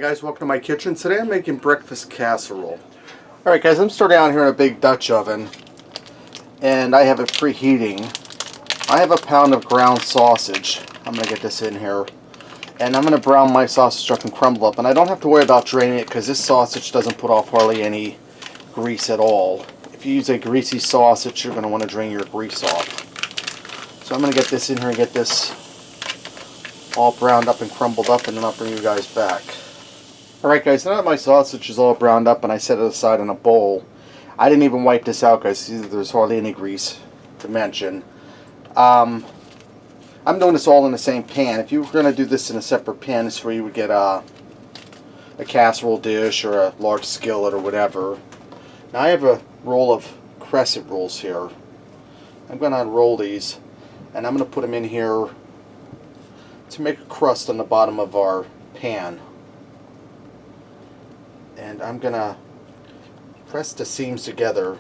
Guys, welcome to my kitchen. Today I'm making breakfast casserole. Alright guys, I'm starting out here in a big Dutch oven and I have it preheating. I have a pound of ground sausage. I'm going to get this in here and I'm going to brown my sausage up and crumble up, and I don't have to worry about draining it because this sausage doesn't put off hardly any grease at all. If you use a greasy sausage, you're going to want to drain your grease off. So I'm going to get this in here and get this all browned up and crumbled up, and then I'll bring you guys back. Alright guys, now that my sausage is all browned up and I set it aside in a bowl, I didn't even wipe this out guys. See, there's hardly any grease to mention. I'm doing this all in the same pan. If you were going to do this in a separate pan, this is where you would get a casserole dish or a large skillet or whatever. Now I have a roll of crescent rolls here. I'm going to unroll these and I'm going to put them in here to make a crust on the bottom of our pan. And I'm going to press the seams together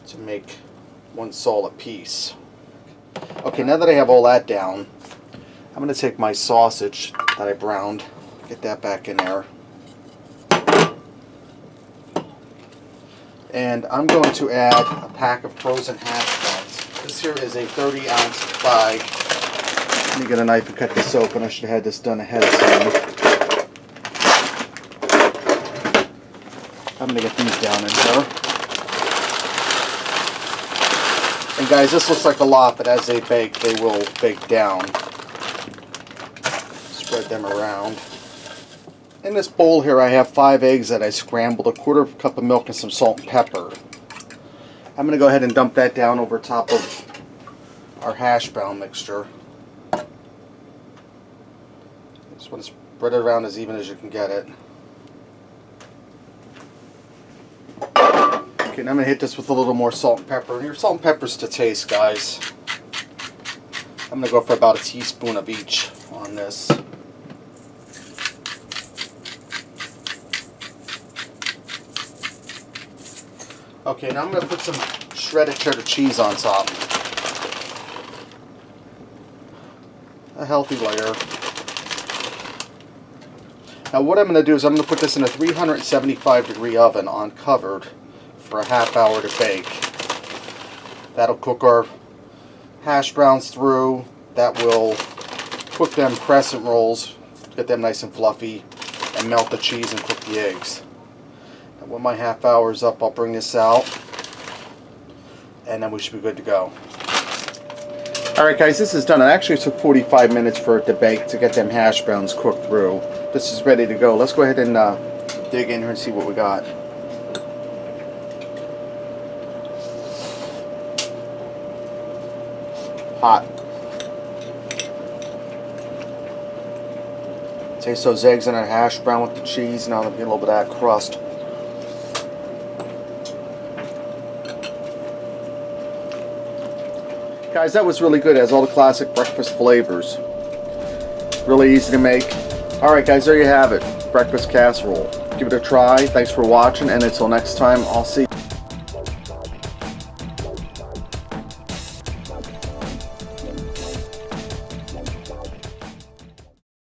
to make one solid piece. Okay, now that I have all that down, I'm going to take my sausage that I browned, get that back in there. And I'm going to add a pack of frozen hash browns. This here is a 30-ounce bag. Let me get a knife and cut this open. I should have had this done ahead of time. I'm going to get these down in here. And guys, this looks like a lot, but as they bake, they will bake down. Spread them around. In this bowl here, I have 5 eggs that I scrambled, a quarter cup of milk, and some salt and pepper. I'm going to go ahead and dump that down over top of our hash brown mixture. Just want to spread it around as even as you can get it. Okay, now I'm going to hit this with a little more salt and pepper. And your salt and pepper's to taste, guys. I'm going to go for about a teaspoon of each on this. Okay, now I'm going to put some shredded cheddar cheese on top. A healthy layer. Now what I'm going to do is I'm going to put this in a 375-degree oven on covered for a half hour to bake. That'll cook our hash browns through. That will cook them crescent rolls, get them nice and fluffy, and melt the cheese and cook the eggs. And when my half hour is up, I'll bring this out, and then we should be good to go. Alright guys, this is done. It actually took 45 minutes for it to bake to get them hash browns cooked through. This is ready to go. Let's go ahead and dig in here and see what we got. Hot. Taste those eggs in our hash brown with the cheese. Now I'm getting a little bit of that crust. Guys, that was really good. It has all the classic breakfast flavors. Really easy to make. Alright guys, there you have it. Breakfast casserole. Give it a try. Thanks for watching, and until next time, I'll see you.